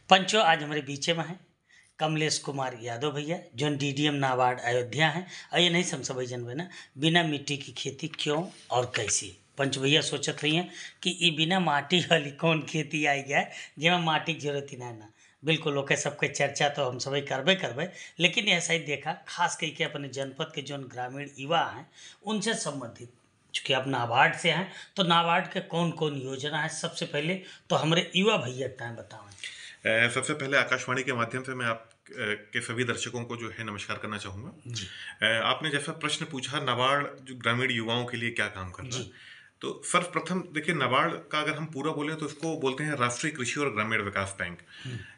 पंचो आज हमारे बीच में हैं कमलेश कुमार यादव भैया जो डीडीएम नाबार्ड अयोध्या हैं। और ये नहीं समझ भाई जन ना बिना मिट्टी की खेती क्यों और कैसी पंच भैया सोचत रही हैं कि ये बिना माटी वाली कौन खेती आई है जिसमें माटी की जरूरत ही ना बिल्कुल ओके सबके चर्चा तो हम सभी करबे लेकिन ऐसा ही देखा खास करके अपने जनपद के जो ग्रामीण युवा हैं उनसे संबंधित चूँकि आप नाबार्ड से हैं तो नाबार्ड के कौन कौन योजना है सबसे पहले तो हमारे युवा भैया टाइम बताएं। सबसे पहले आकाशवाणी के माध्यम से मैं आप के सभी दर्शकों को जो है नमस्कार करना चाहूँगा। आपने जैसा प्रश्न पूछा नाबार्ड जो ग्रामीण युवाओं के लिए क्या काम कर रहा है, तो सर्वप्रथम देखिए नाबार्ड का अगर हम पूरा बोलें तो इसको बोलते हैं राष्ट्रीय कृषि और ग्रामीण विकास बैंक।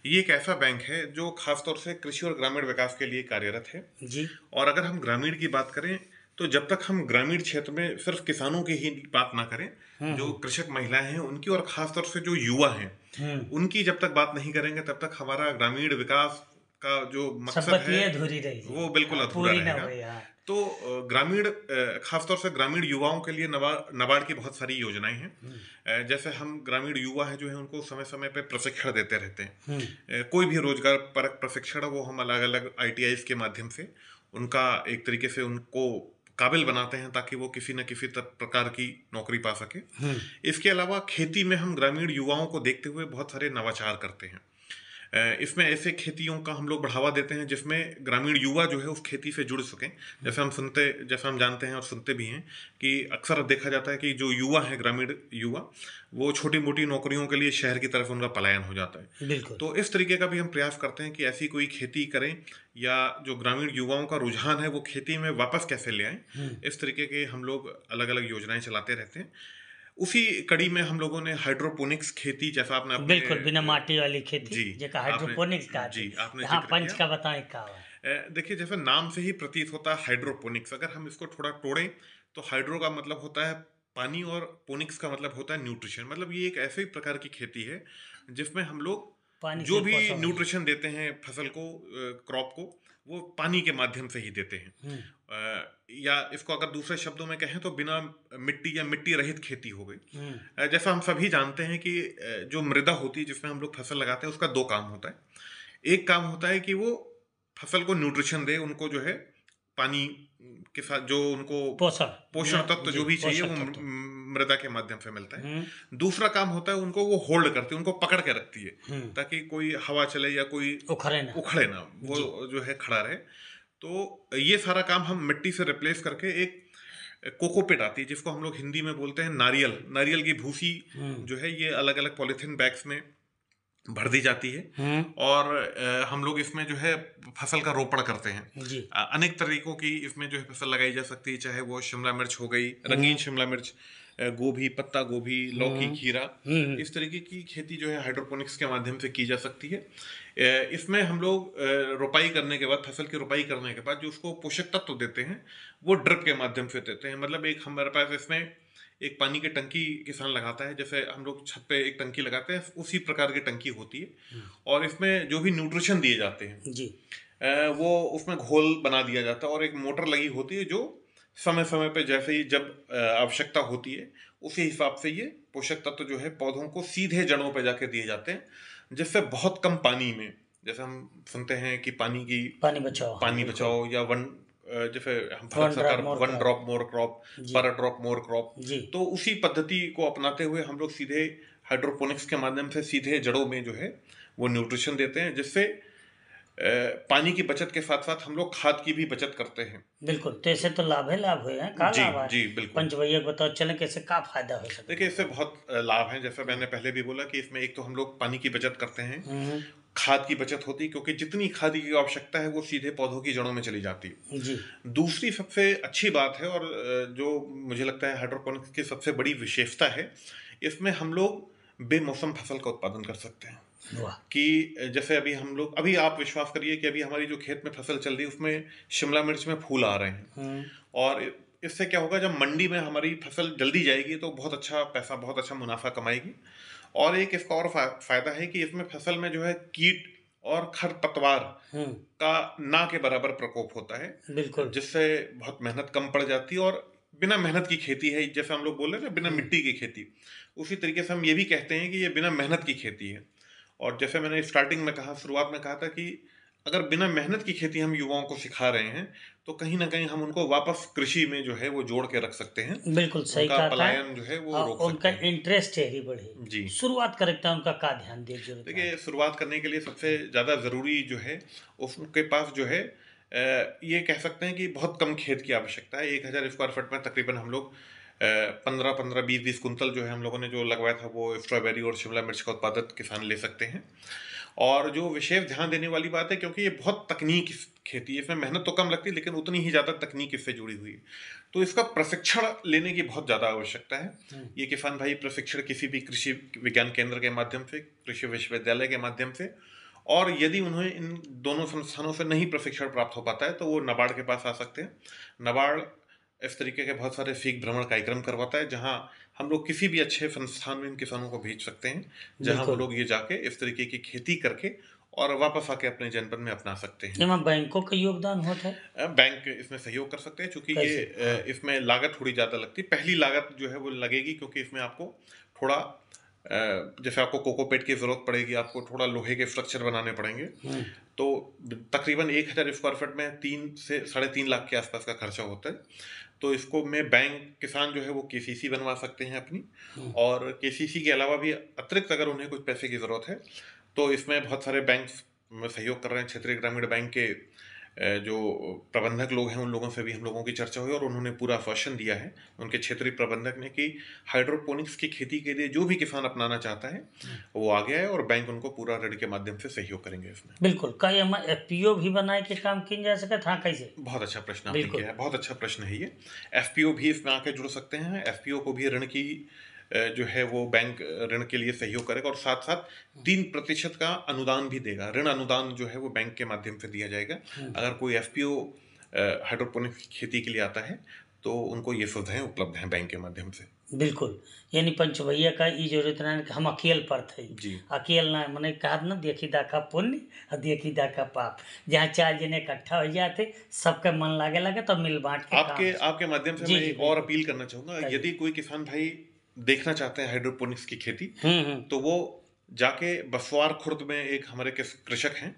ये एक ऐसा बैंक है जो खासतौर से कृषि और ग्रामीण विकास के लिए कार्यरत है जी। और अगर हम ग्रामीण की बात करें तो जब तक हम ग्रामीण क्षेत्र में सिर्फ किसानों की ही बात ना करें, जो कृषक महिलाएं हैं उनकी और खासतौर से जो युवा हैं उनकी जब तक बात नहीं करेंगे तब तक हमारा ग्रामीण विकास का जो मकसद है वो बिल्कुल अधूरा रहेगा। तो ग्रामीण खासतौर से ग्रामीण युवाओं के लिए नाबार्ड की बहुत सारी योजनाएं हैं। जैसे हम ग्रामीण युवा हैं जो है उनको समय समय पे प्रशिक्षण देते रहते हैं। कोई भी रोजगार परक प्रशिक्षण वो हम अलग अलग ITIs के माध्यम से उनका एक तरीके से उनको काबिल बनाते हैं ताकि वो किसी न किसी प्रकार की नौकरी पा सके। इसके अलावा खेती में हम ग्रामीण युवाओं को देखते हुए बहुत सारे नवाचार करते हैं। इसमें ऐसे खेतियों का हम लोग बढ़ावा देते हैं जिसमें ग्रामीण युवा जो है उस खेती से जुड़ सकें। जैसे हम जानते हैं और सुनते भी हैं कि अक्सर देखा जाता है कि जो युवा है ग्रामीण युवा वो छोटी मोटी नौकरियों के लिए शहर की तरफ उनका पलायन हो जाता है। तो इस तरीके का भी हम प्रयास करते हैं कि ऐसी कोई खेती करें या जो ग्रामीण युवाओं का रुझान है वो खेती में वापस कैसे ले आए। इस तरीके के हम लोग अलग अलग योजनाएं चलाते रहते हैं। उसी कड़ी में हम लोगों ने हाइड्रोपोनिक्स खेती जैसा आपने बिल्कुल बिना माटी वाली खेती जी जेका हाइड्रोपोनिक्स का जी आपने हाँ पंच का बताएं का देखिए जैसे नाम से ही प्रतीत होता है हाइड्रोपोनिक्स, अगर हम इसको थोड़ा तोड़ें तो हाइड्रो का मतलब होता है पानी और पोनिक्स का मतलब होता है न्यूट्रिशन। मतलब ये एक ऐसे प्रकार की खेती है जिसमें हम लोग जो भी न्यूट्रिशन देते हैं फसल को क्रॉप को वो पानी के माध्यम से ही देते हैं। या इसको अगर दूसरे शब्दों में कहें तो बिना मिट्टी या मिट्टी रहित खेती हो गई। जैसा हम सभी जानते हैं कि जो मृदा होती है जिसमें हम लोग फसल लगाते हैं उसका दो काम होता है। एक काम होता है कि वो फसल को न्यूट्रिशन दे, उनको जो है पानी के साथ जो उनको पोषण तत्व जो भी चाहिए वो मृदा के माध्यम से मिलता है। दूसरा काम होता है उनको वो होल्ड करती है, उनको पकड़ के रखती है ताकि कोई हवा चले या कोई उखड़े ना, वो जो है खड़ा रहे। तो ये सारा काम हम मिट्टी से रिप्लेस करके एक कोकोपिट आती है जिसको हम लोग हिंदी में बोलते हैं नारियल की भूसी जो है ये अलग अलग पॉलिथीन बैग्स में भर दी जाती है और हम लोग इसमें जो है फसल का रोपण करते हैं। अनेक तरीकों की इसमें जो है फसल लगाई जा सकती है, चाहे वो शिमला मिर्च हो गई, रंगीन शिमला मिर्च, गोभी, पत्ता गोभी, लौकी, खीरा, इस तरीके की खेती जो है हाइड्रोपोनिक्स के माध्यम से की जा सकती है। इसमें हम लोग रोपाई करने के बाद, फसल की रोपाई करने के बाद जो उसको पोषक तत्व देते हैं वो ड्रिप के माध्यम से देते हैं। मतलब एक हमारे पास इसमें एक पानी की टंकी किसान लगाता है, जैसे हम लोग छत पे एक टंकी लगाते हैं उसी प्रकार की टंकी होती है और इसमें जो भी न्यूट्रिशन दिए जाते हैं जी वो उसमें घोल बना दिया जाता है और एक मोटर लगी होती है जो समय समय पे जैसे ही जब आवश्यकता होती है उसी हिसाब से ये पोषक तत्व जो है पौधों को सीधे जड़ों पे जाके दिए जाते हैं, जिससे बहुत कम पानी में, जैसे हम सुनते हैं कि पानी बचाओ या जैसे हम भारत सरकार वन ड्रॉप मोर क्रॉप, पर ड्रॉप मोर क्रॉप, तो उसी पद्धति को अपनाते हुए हम लोग सीधे हाइड्रोपोनिक्स के माध्यम से सीधे जड़ों में जो है वो न्यूट्रिशन देते हैं, जिससे पानी की बचत के साथ साथ हम लोग खाद की भी बचत करते हैं। बिल्कुल, तो इससे तो लाभ हुए हैं का जी, लाभ है जी बिल्कुल। पंच भैया बताओ चलें कैसे का फायदा हो सकता है। देखिए इससे बहुत लाभ है, जैसा मैंने पहले भी बोला कि इसमें एक तो हम लोग पानी की बचत करते हैं, खाद की बचत होती है क्योंकि जितनी खाद की आवश्यकता है वो सीधे पौधों की जड़ों में चली जाती है जी। दूसरी सबसे अच्छी बात है और जो मुझे लगता है हाइड्रोपोनिक्स की सबसे बड़ी विशेषता है, इसमें हम लोग बेमौसम फसल का उत्पादन कर सकते हैं। कि जैसे अभी आप विश्वास करिए कि अभी हमारी जो खेत में फसल चल रही है उसमें शिमला मिर्च में फूल आ रहे हैं और इससे क्या होगा, जब मंडी में हमारी फसल जल्दी जाएगी तो बहुत अच्छा पैसा, बहुत अच्छा मुनाफा कमाएगी। और एक इसका और फायदा है कि इसमें फसल में जो है कीट और खरपतवार का ना के बराबर प्रकोप होता है, जिससे बहुत मेहनत कम पड़ जाती है और बिना मेहनत की खेती है। जैसे हम लोग बोल रहे हैं ना बिना मिट्टी की खेती, उसी तरीके से हम ये भी कहते हैं कि ये बिना मेहनत की खेती है। और जैसे मैंने स्टार्टिंग में कहा, शुरुआत में कहा था कि अगर बिना मेहनत की खेती हम युवाओं को सिखा रहे हैं तो कहीं ना कहीं हम उनको वापस कृषि में जो है वो जोड़ के रख सकते हैं, बिल्कुल सही उनका कहा था। पलायन जो है वो रोक उनका सकते हैं। इंटरेस्ट है बढ़े। जी, शुरुआत करेक्ट है उनका का ध्यान दिए जरूरत देखिए, बात। शुरुआत करने के लिए सबसे ज़्यादा ज़रूरी जो है, उसके पास जो है ये कह सकते हैं कि बहुत कम खेत की आवश्यकता है। 1000 स्क्वायर फीट में तकरीबन हम लोग 15-15, 20-20 कुंतल जो है हम लोगों ने जो लगवाया था वो स्ट्रॉबेरी और शिमला मिर्च का उत्पादक किसान ले सकते हैं। और जो विशेष ध्यान देने वाली बात है, क्योंकि ये बहुत तकनीक खेती है, इसमें मेहनत तो कम लगती है लेकिन उतनी ही ज़्यादा तकनीक इससे जुड़ी हुई है, तो इसका प्रशिक्षण लेने की बहुत ज़्यादा आवश्यकता है। ये किसान भाई प्रशिक्षण किसी भी कृषि विज्ञान केंद्र के माध्यम से, कृषि विश्वविद्यालय के माध्यम से, और यदि उन्हें इन दोनों संस्थानों से नहीं प्रशिक्षण प्राप्त हो पाता है तो वो नाबार्ड के पास आ सकते हैं। नाबार्ड इस तरीके के बहुत सारे सीख भ्रमण कार्यक्रम करवाता है, जहां हम लोग किसी भी अच्छे संस्थान में इन किसानों को भेज सकते हैं, जहां वो बिल्कुल। लोग ये जाके इस तरीके की खेती करके और वापस आके अपने जनपद में अपना सकते हैं। इसमें बैंकों का योगदान होता है बैंक इसमें सहयोग कर सकते हैं, क्योंकि ये कैसे? हाँ। इसमें लागत थोड़ी ज़्यादा लगती है। पहली लागत जो है वो लगेगी, क्योंकि इसमें आपको थोड़ा जैसे आपको कोकोपेट की ज़रूरत पड़ेगी, आपको थोड़ा लोहे के स्ट्रक्चर बनाने पड़ेंगे, तो तकरीबन 1000 स्क्वायर फीट में 3 से 3.5 लाख के आसपास का खर्चा होता है। तो इसको में बैंक किसान जो है वो केसीसी बनवा सकते हैं अपनी, और केसीसी के अलावा भी अतिरिक्त अगर उन्हें कुछ पैसे की ज़रूरत है तो इसमें बहुत सारे बैंक सहयोग कर रहे हैं। क्षेत्रीय ग्रामीण बैंक के जो प्रबंधक लोग हैं उन लोगों से भी हम लोगों की चर्चा हुई और उन्होंने पूरा आश्वासन दिया है, उनके क्षेत्रीय प्रबंधक ने, कि हाइड्रोपोनिक्स की खेती के लिए जो भी किसान अपनाना चाहता है वो आ गया है और बैंक उनको पूरा ऋण के माध्यम से सहयोग करेंगे इसमें। बिल्कुल। का ये एफपीओ भी बनाए के काम किया जा सकता था कैसे? बहुत अच्छा प्रश्न आपने बिल्कुल। किया है, बहुत अच्छा प्रश्न है ये। एफपीओ भी इसमें आके जुड़ सकते हैं। एफपीओ को भी ऋण की जो है वो बैंक ऋण के लिए सहयोग करेगा, और साथ साथ 3% का अनुदान भी देगा। ऋण अनुदान जो है वो बैंक के माध्यम से दिया जाएगा। अगर कोई एफपीओ हाइड्रोपोनिक्स की खेती के लिए आता है तो उनको ये सुविधाएं उपलब्ध हैं बैंक के माध्यम से। बिल्कुल। यानी पंच भैया का ई जरूरत ना कि हम अकेल पर थे। जी, अकेल ना मने कहा ना, देखी दाका पुण्य और देखी दाका पाप। जहाँ 4 जने इकट्ठा हो जाते, सबके मन लागे लगे तो मिल बांट के काम आपके से। आपके माध्यम से जी मैं जी एक और बिल्कुल। अपील करना चाहूंगा। कहिए। यदि कोई किसान भाई देखना चाहते हैं हाइड्रोपोनिक्स की खेती, हम्म। तो वो जाके बसवार खुर्द में एक हमारे कृषक हैं,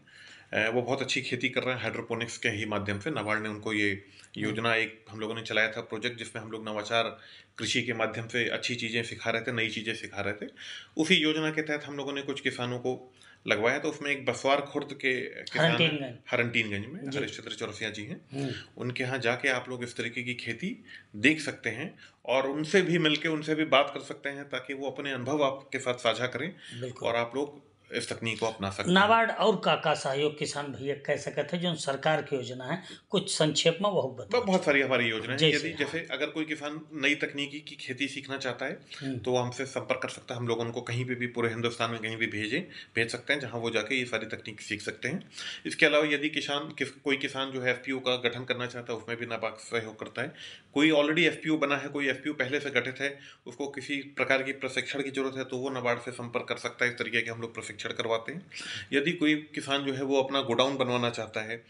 वो बहुत अच्छी खेती कर रहे हैं हाइड्रोपोनिक्स के ही माध्यम से। नाबार्ड ने उनको ये योजना, एक हम लोगों ने चलाया था प्रोजेक्ट, जिसमें हम लोग नवाचार कृषि के माध्यम से अच्छी चीज़ें सिखा रहे थे, नई चीज़ें सिखा रहे थे। उसी योजना के तहत हम लोगों ने कुछ किसानों को लगवाया, तो उसमें एक बसवार खुर्द के किसान हैं, हरनटीनगंज। हरनटीनगंज में जी। हरिश्चंद्र चौरसिया जी हैं। हम्म। उनके यहाँ जाके आप लोग इस तरीके की खेती देख सकते हैं और उनसे भी मिलके उनसे भी बात कर सकते हैं, ताकि वो अपने अनुभव आपके साथ साझा करें बिल्कुल। और आप लोग इस तकनीक को अपना सकते हैं। नाबार्ड और का सहयोग किसान भैया कह सकते हैं जो सरकार की योजना है, कुछ संक्षेप में बहुत बताओ। बहुत सारी हमारी योजनाएं हैं। जैसे, यदि जैसे अगर कोई किसान नई तकनीकी की खेती सीखना चाहता है तो वो हमसे संपर्क कर सकता है। हम लोग उनको कहीं भी पूरे हिंदुस्तान में कहीं भी भेज सकते हैं, जहां वो जाके ये सारी तकनीक सीख सकते हैं। इसके अलावा यदि कोई किसान जो है एफपीओ का गठन करना चाहता है, उसमें भी नाबार्ड सहयोग करता है। कोई ऑलरेडी एफपीओ बना है, कोई एफपीओ पहले से गठित है, उसको किसी प्रकार की प्रशिक्षण की जरूरत है, तो वो नाबार्ड से संपर्क कर सकता है। इस तरीके के हम लोग प्रशिक्षण करवाते हैं। यदि कोई किसान जो है वो अपना गोडाउन बनवाना चाहता है,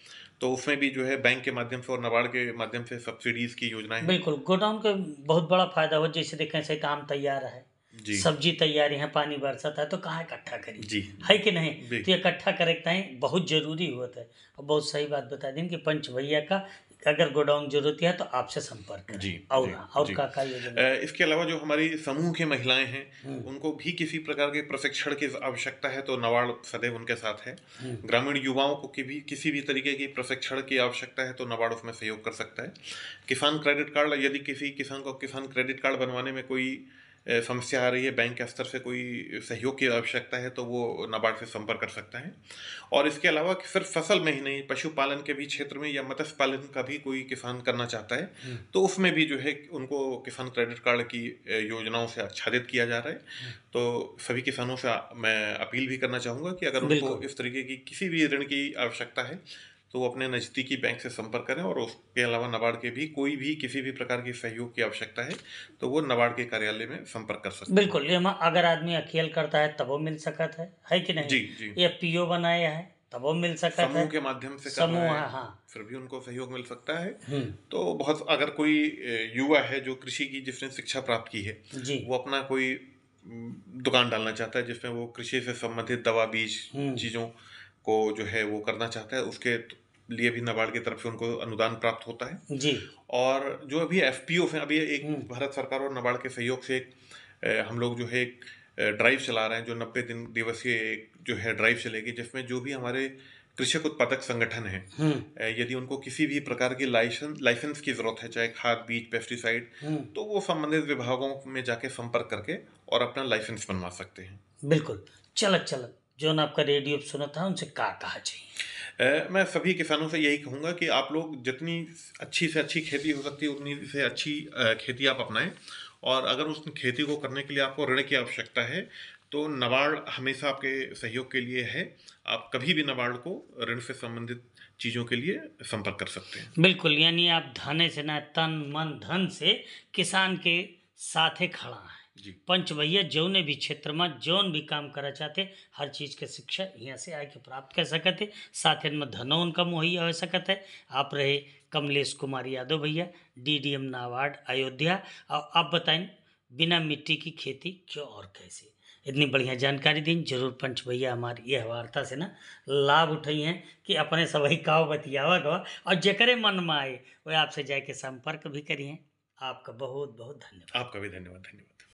तो उसमें भी जो है बैंक के माध्यम से और नाबार्ड के माध्यम से सब्सिडीज की योजनाएं हैं। बिल्कुल। गोडाउन के बहुत बड़ा फायदा हो, जैसे देखें से काम तैयार है, जी, सब्जी तैयार है, पानी बरसता है, तो कहाँ इकट्ठा करें? जी, है कि नहीं? जी। तो इकट्ठा करे बहुत जरूरी होता है। और बहुत सही बात बता दें कि पंच भैया का अगर गोडाउन जरूरत है तो आपसे संपर्क करें। जी, और जी, और जी। का योजना? इसके अलावा जो हमारी समूह की महिलाएं हैं, उनको भी किसी प्रकार के प्रशिक्षण की आवश्यकता है तो नाबार्ड सदैव उनके साथ है। ग्रामीण युवाओं को की भी किसी भी तरीके की प्रशिक्षण की आवश्यकता है तो नाबार्ड उसमें सहयोग कर सकता है। किसान क्रेडिट कार्ड, यदि किसी किसान को किसान क्रेडिट कार्ड बनवाने में कोई समस्या आ रही है, बैंक के स्तर से कोई सहयोग की आवश्यकता है, तो वो नाबार्ड से संपर्क कर सकता है। और इसके अलावा सिर्फ फसल में ही नहीं, पशुपालन के भी क्षेत्र में या मत्स्य पालन का भी कोई किसान करना चाहता है, तो उसमें भी जो है उनको किसान क्रेडिट कार्ड की योजनाओं से आच्छादित किया जा रहा है। तो सभी किसानों से मैं अपील भी करना चाहूँगा कि अगर उनको बिल्कुल। इस तरीके की किसी भी ऋण की आवश्यकता है तो वो अपने नज़दीकी बैंक से संपर्क करें, और उसके अलावा नाबार्ड के भी कोई भी किसी भी प्रकार की सहयोग की आवश्यकता है तो वो नाबार्ड के कार्यालय में संपर्क कर सकते हैं। बिल्कुल। ये अगर आदमी अकेले करता है तब वो मिल सकता है कि नहीं? जी, जी। ये पीओ बनाया है तब वो मिल सकता है। समूह के माध्यम से कर समूह रहा है, है, हाँ। फिर भी उनको सहयोग मिल सकता है। हम्म। तो बहुत, अगर कोई युवा है जो कृषि की जिसने शिक्षा प्राप्त की है, जी। वो अपना कोई दुकान डालना चाहता है जिसमें वो कृषि से संबंधित दवा बीज चीज़ों को जो है वो करना चाहता है, उसके लिए भी नाबार्ड की तरफ से उनको अनुदान प्राप्त होता है। जी। और जो अभी एफपीओ हैं, अभी एक भारत सरकार और नाबार्ड के सहयोग से एक हम लोग जो है एक ड्राइव चला रहे हैं, जो 90 दिन दिवसीय एक जो है ड्राइव चलेगी, जिसमें जो भी हमारे कृषक उत्पादक संगठन हैं, यदि उनको किसी भी प्रकार की लाइसेंस की जरूरत है, चाहे खाद बीज पेस्टिसाइड, तो वो संबंधित विभागों में जाके संपर्क करके और अपना लाइसेंस बनवा सकते हैं। बिल्कुल। चलत चलत जो ना आपका रेडियो सुना था उनसे क्या कहा चाहिए? मैं सभी किसानों से यही कहूँगा कि आप लोग जितनी अच्छी से अच्छी खेती हो सकती है उतनी से अच्छी खेती आप अपनाएं, और अगर उस खेती को करने के लिए आपको ऋण की आवश्यकता है तो नाबार्ड हमेशा आपके सहयोग के लिए है। आप कभी भी नाबार्ड को ऋण से संबंधित चीज़ों के लिए संपर्क कर सकते हैं। बिल्कुल, यानी आप धने से ना तन मन धन से किसान के साथे खड़ा है। जी। पंच भैया जौने भी क्षेत्र में जौन भी काम करा चाहते हर चीज़ के शिक्षा यहाँ से आके प्राप्त कर सकते, साथ में धनो उनका मुहैया हो सकता है। आप रहे कमलेश कुमार यादव भैया, डीडीएम नाबार्ड अयोध्या। और आप बताएं बिना मिट्टी की खेती क्यों और कैसे, इतनी बढ़िया जानकारी दी। जरूर पंच भैया हमारी यह वार्ता से ना लाभ उठाई हैं कि अपने सभी काव बतियावा गवा, और जकरे मन में आए वह आपसे जाके संपर्क भी करिए। आपका बहुत बहुत धन्यवाद। आपका भी धन्यवाद।